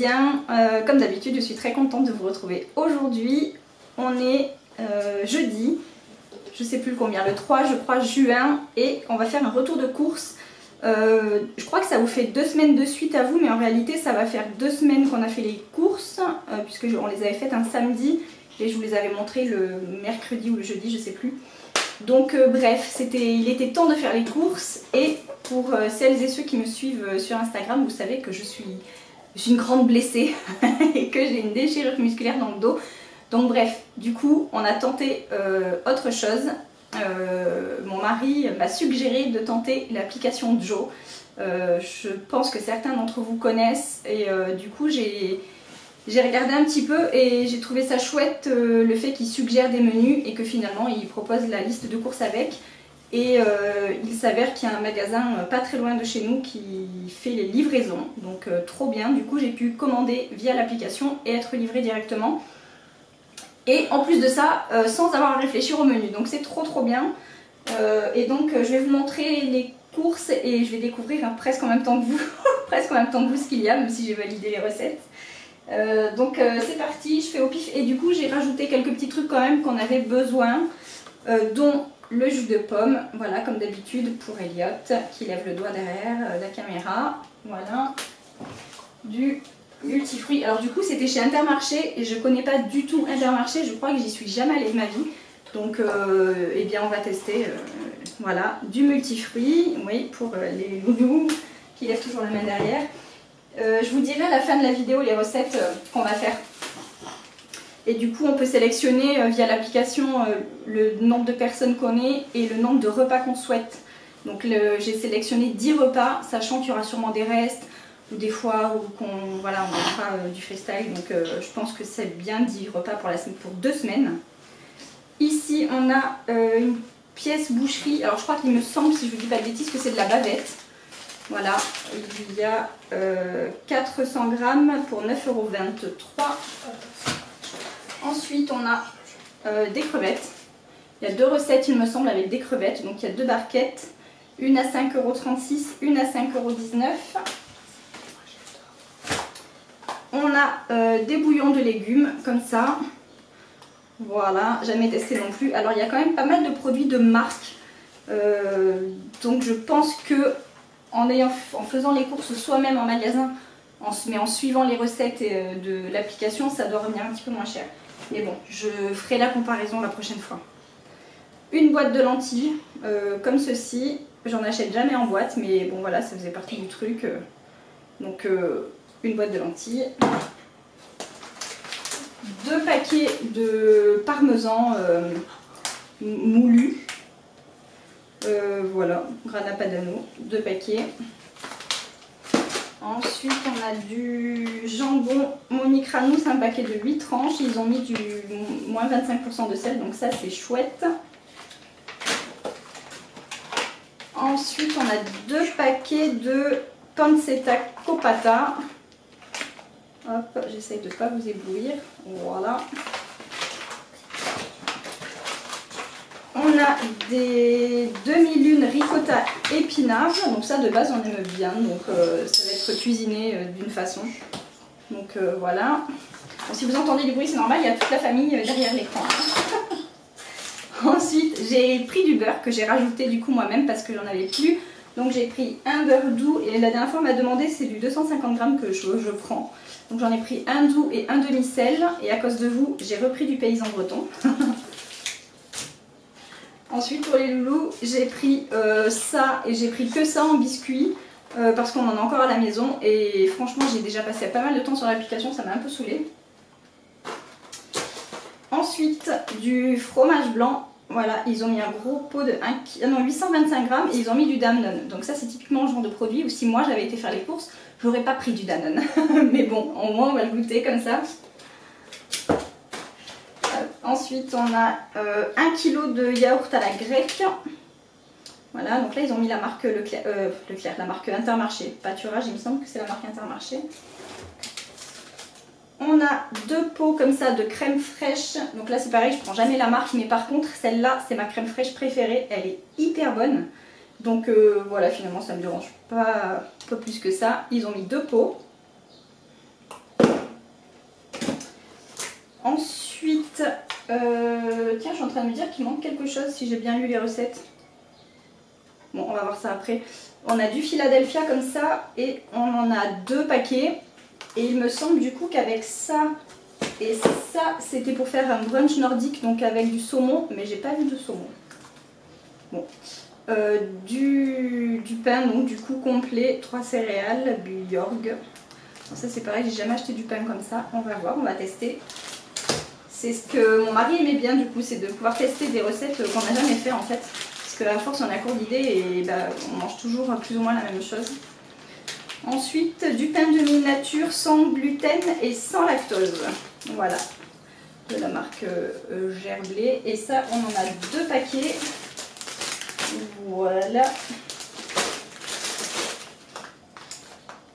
bien, comme d'habitude je suis très contente de vous retrouver aujourd'hui. On est jeudi, je sais plus le combien, le 3 je crois juin, et on va faire un retour de course. Je crois que ça vous fait 2 semaines de suite à vous, mais en réalité ça va faire 2 semaines qu'on a fait les courses, puisque on les avait faites un samedi et je vous les avais montrées le mercredi ou le jeudi, je sais plus. Donc bref, il était temps de faire les courses, et pour celles et ceux qui me suivent sur Instagram, vous savez que je suis une grande blessée et que j'ai une déchirure musculaire dans le dos. Donc bref, du coup on a tenté autre chose. Mon mari m'a suggéré de tenter l'application Joe. Je pense que certains d'entre vous connaissent, et du coup j'ai regardé un petit peu et j'ai trouvé ça chouette, le fait qu'il suggère des menus et que finalement il propose la liste de courses avec. Et il s'avère qu'il y a un magasin pas très loin de chez nous qui fait les livraisons, donc trop bien. Du coup j'ai pu commander via l'application et être livrée directement. Et en plus de ça, sans avoir à réfléchir au menu, donc c'est trop bien. Et donc je vais vous montrer les courses et je vais découvrir presque en même temps que vous, presque en même temps que vous ce qu'il y a, même si j'ai validé les recettes. Donc c'est parti, je fais au pif. Et du coup j'ai rajouté quelques petits trucs quand même qu'on avait besoin, dont le jus de pomme, voilà, comme d'habitude pour Elliot qui lève le doigt derrière la caméra. Voilà, du multifruits. Alors du coup c'était chez Intermarché et je connais pas du tout Intermarché, je crois que j'y suis jamais allée de ma vie. Donc eh bien on va tester, voilà, du multifruits, oui, pour les loulous qui lèvent toujours la main derrière. Je vous dirai à la fin de la vidéo les recettes qu'on va faire. Et du coup on peut sélectionner via l'application le nombre de personnes qu'on est et le nombre de repas qu'on souhaite. Donc j'ai sélectionné 10 repas, sachant qu'il y aura sûrement des restes ou des fois on fera du freestyle. Donc je pense que c'est bien 10 repas pour 2 semaines. Ici on a une pièce boucherie, alors je crois qu'il me semble, si je ne vous dis pas de bêtises, que c'est de la bavette. Voilà, il y a 400 grammes pour 9,23 €. Ensuite on a des crevettes. Il y a 2 recettes il me semble avec des crevettes, donc il y a 2 barquettes, une à 5,36 €, une à 5,19 €. On a des bouillons de légumes comme ça. Voilà, jamais testé non plus. Alors il y a quand même pas mal de produits de marque. Donc je pense que en faisant les courses soi-même en magasin, mais en suivant les recettes de l'application, ça doit revenir un petit peu moins cher. Mais bon, je ferai la comparaison la prochaine fois. Une boîte de lentilles, comme ceci. J'en achète jamais en boîte, mais bon voilà, ça faisait partie du truc. Donc une boîte de lentilles. 2 paquets de parmesan moulu. Voilà, Grana Padano, 2 paquets. Ensuite on a du jambon Monique Ranous, un paquet de 8 tranches. Ils ont mis du moins 25% de sel, donc ça c'est chouette. Ensuite on a 2 paquets de pancetta copata. Hop, j'essaye de ne pas vous éblouir. Voilà. On a des demi-lunes ricotta épinards. Donc ça de base on aime bien. Donc ça va être cuisiné d'une façon. Donc voilà. Bon, si vous entendez du bruit c'est normal, il y a toute la famille derrière l'écran. Ensuite j'ai pris du beurre que j'ai rajouté du coup moi-même parce que j'en avais plus. Donc j'ai pris un beurre doux, et la dernière fois on m'a demandé, c'est du 250 grammes que je prends. Donc j'en ai pris un doux et un demi-sel, et à cause de vous j'ai repris du paysan breton. Ensuite pour les loulous j'ai pris ça, et j'ai pris que ça en biscuit parce qu'on en a encore à la maison, et franchement j'ai déjà passé pas mal de temps sur l'application, ça m'a un peu saoulée. Ensuite du fromage blanc. Voilà, ils ont mis un gros pot de 825 grammes et ils ont mis du Danone. Donc ça c'est typiquement le genre de produit où si moi j'avais été faire les courses, j'aurais pas pris du Danone. Mais bon, au moins on va le goûter comme ça. Ensuite on a 1 kg de yaourt à la grecque. Voilà, donc là ils ont mis la marque Leclerc, la marque Intermarché. Pâturage, il me semble que c'est la marque Intermarché. On a 2 pots comme ça de crème fraîche. Donc là c'est pareil, je prends jamais la marque, mais par contre celle-là c'est ma crème fraîche préférée. Elle est hyper bonne. Donc voilà, finalement ça me dérange pas plus que ça. Ils ont mis 2 pots. Ensuite, tiens, je suis en train de me dire qu'il manque quelque chose si j'ai bien lu les recettes. Bon, on va voir ça après. On a du Philadelphia comme ça et on en a 2 paquets. Et il me semble du coup qu'avec ça et ça, c'était pour faire un brunch nordique, donc avec du saumon, mais j'ai pas vu de saumon. Bon. Du pain, donc du coup complet, 3 céréales, Bjorg. Ça c'est pareil, j'ai jamais acheté du pain comme ça. On va voir, on va tester. C'est ce que mon mari aimait bien du coup, c'est de pouvoir tester des recettes qu'on n'a jamais fait en fait. Parce que à force on a court d'idées et bah, on mange toujours plus ou moins la même chose. Ensuite, du pain de mie nature sans gluten et sans lactose. Voilà, de la marque Gerblé. Et ça, on en a 2 paquets. Voilà.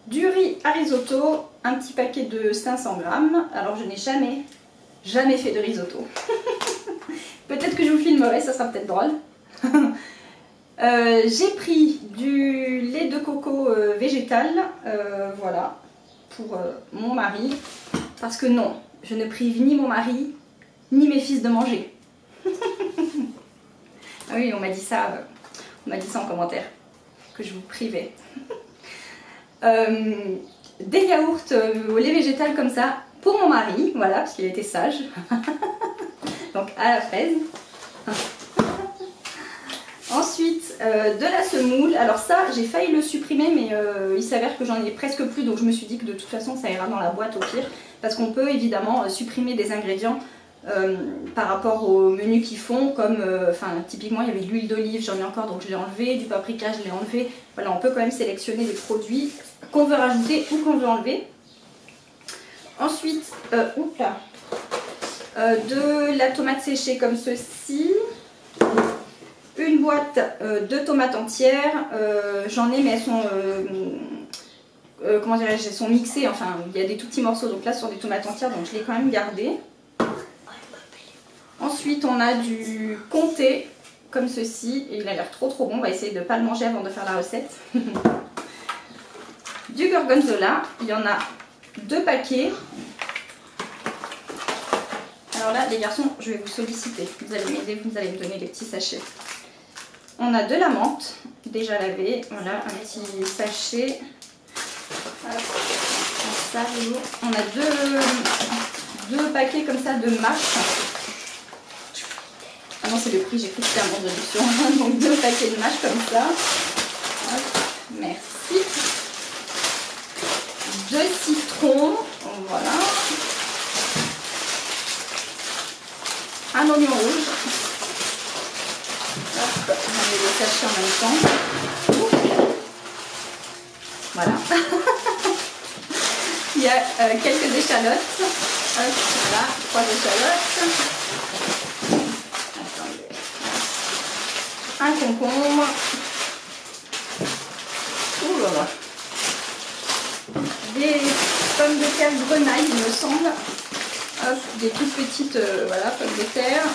Du riz à risotto, un petit paquet de 500 grammes. Alors, je n'ai jamais fait de risotto. Peut-être que je vous filmerai, ça sera peut-être drôle. J'ai pris du lait de coco végétal, voilà, pour mon mari, parce que non, je ne prive ni mon mari, ni mes fils de manger. Ah oui, on m'a dit ça en commentaire, que je vous privais. Des yaourts au lait végétal comme ça, pour mon mari, voilà, parce qu'il était sage. Donc à la fraise. Ensuite, de la semoule. Alors ça, j'ai failli le supprimer, mais il s'avère que j'en ai presque plus. Donc je me suis dit que de toute façon, ça ira dans la boîte au pire. Parce qu'on peut évidemment supprimer des ingrédients par rapport au menu qu'ils font. Comme, typiquement, il y avait de l'huile d'olive, j'en ai encore, donc je l'ai enlevé. Du paprika, je l'ai enlevé. Voilà, on peut quand même sélectionner les produits qu'on veut rajouter ou qu'on veut enlever. Ensuite, de la tomate séchée comme ceci. Une boîte de tomates entières, j'en ai mais elles sont, comment dirais-je, elles sont mixées, enfin il y a des tout petits morceaux, donc là sur des tomates entières, donc je l'ai quand même gardé. Ensuite on a du comté comme ceci, et il a l'air trop bon, on va essayer de ne pas le manger avant de faire la recette. Du gorgonzola, il y en a 2 paquets. Alors là les garçons, je vais vous solliciter, vous allez m'aider, vous allez me donner les petits sachets. On a de la menthe, déjà lavée, voilà, un petit sachet. On a 2 paquets comme ça de mâche. Ah non, c'est le prix, j'ai cru que c'était un bon de réduction. Donc 2 paquets de mâche comme ça. Hop, merci. 2 citrons, voilà. Un oignon rouge. Hop, on met les sachets en même temps. Voilà. Il y a quelques échalotes. Hop, voilà, 3 échalotes. Attendez. Un concombre. Ouh là là. Des pommes de terre grenaille, il me semble. Hop, des toutes petites voilà, pommes de terre.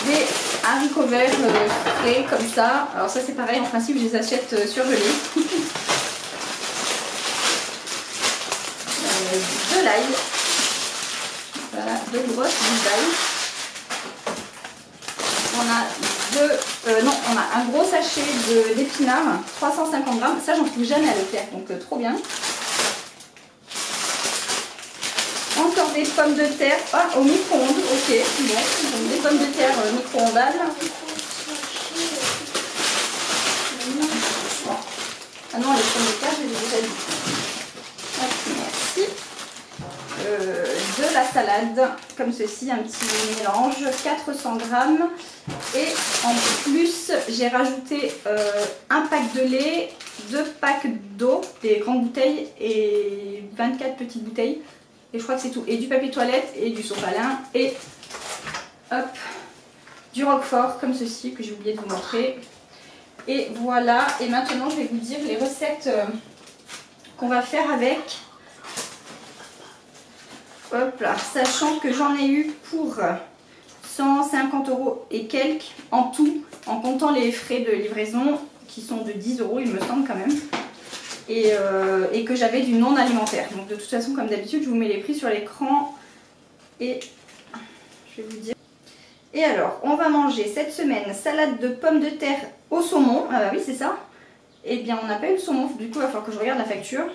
Des haricots verts frais comme ça. Alors ça c'est pareil, en principe je les achète surgelés. De l'ail. Voilà, 2 grosses boules d'ail. On a un gros sachet d'épinards, 350 grammes. Ça j'en trouve jamais à Leclerc, donc trop bien. Encore des pommes de terre au micro-ondes, ok, bon, donc des pommes de terre micro-ondables. Ah non, les pommes de terre, je les ai déjà dit. Merci. De la salade, comme ceci, un petit mélange, 400 grammes. Et en plus, j'ai rajouté un pack de lait, 2 packs d'eau, des grandes bouteilles et 24 petites bouteilles. Et je crois que c'est tout. Et du papier toilette et du sopalin. Et hop, du roquefort comme ceci que j'ai oublié de vous montrer. Et voilà. Et maintenant je vais vous dire les recettes qu'on va faire avec. Hop là. Sachant que j'en ai eu pour 150 € et quelques en tout. En comptant les frais de livraison qui sont de 10 € il me semble quand même. et que j'avais du non alimentaire. Donc de toute façon, comme d'habitude, je vous mets les prix sur l'écran et je vais vous dire. Et alors, on va manger cette semaine salade de pommes de terre au saumon. Ah bah oui, c'est ça. Eh bien, on n'a pas eu le saumon, du coup, il va falloir que je regarde la facture.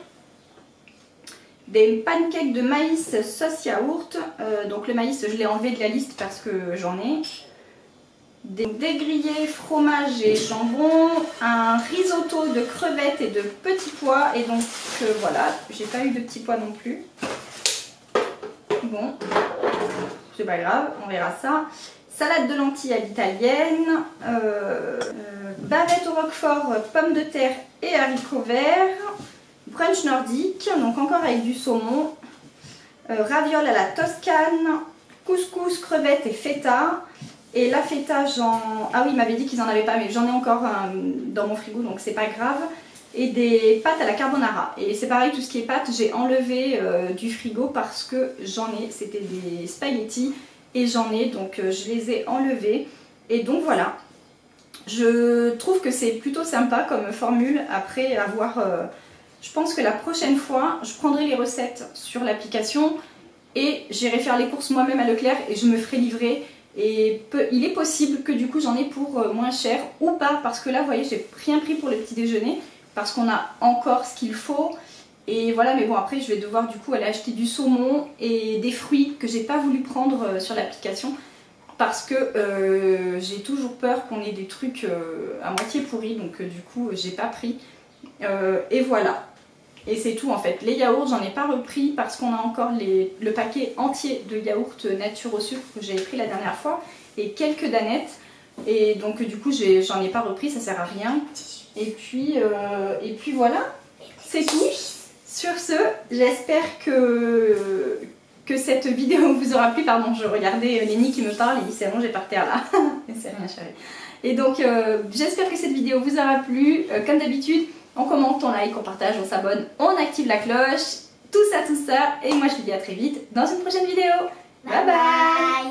Des pancakes de maïs sauce yaourt. Donc le maïs, je l'ai enlevé de la liste parce que j'en ai. Des grillés fromage et jambon. Un risotto de crevettes et de petits pois. Et donc voilà, j'ai pas eu de petits pois non plus. Bon, c'est pas grave, on verra ça. Salade de lentilles à l'italienne. Bavette au roquefort, pommes de terre et haricots verts. Brunch nordique, donc encore avec du saumon. Ravioles à la toscane. Couscous, crevettes et feta. Et la feta, ah oui, il m'avait dit qu'ils en avaient pas, mais j'en ai encore dans mon frigo, donc c'est pas grave. Et des pâtes à la carbonara. Et c'est pareil, tout ce qui est pâtes, j'ai enlevé du frigo parce que j'en ai. C'était des spaghettis et j'en ai, donc je les ai enlevés. Et donc voilà. Je trouve que c'est plutôt sympa comme formule. Après avoir... je pense que la prochaine fois, je prendrai les recettes sur l'application et j'irai faire les courses moi-même à Leclerc et je me ferai livrer. Et il est possible que du coup j'en ai pour moins cher ou pas, parce que là vous voyez j'ai rien pris pour le petit déjeuner parce qu'on a encore ce qu'il faut. Et voilà, mais bon, après je vais devoir du coup aller acheter du saumon et des fruits que j'ai pas voulu prendre sur l'application parce que j'ai toujours peur qu'on ait des trucs à moitié pourris, donc du coup j'ai pas pris. Et voilà. Et c'est tout en fait. Les yaourts, j'en ai pas repris parce qu'on a encore le paquet entier de yaourts nature au sucre que j'avais pris la dernière fois et quelques danettes. Et donc du coup j'en ai pas repris, ça sert à rien. Et puis voilà, c'est tout. Sur ce, j'espère que cette vidéo vous aura plu. Pardon, je regardais Lénie qui me parle et il s'est allongé par terre là. C'est rien chérie. Et donc j'espère que cette vidéo vous aura plu. Comme d'habitude, on commente, on like, on partage, on s'abonne, on active la cloche, tout ça. Et moi je vous dis à très vite dans une prochaine vidéo. Bye bye.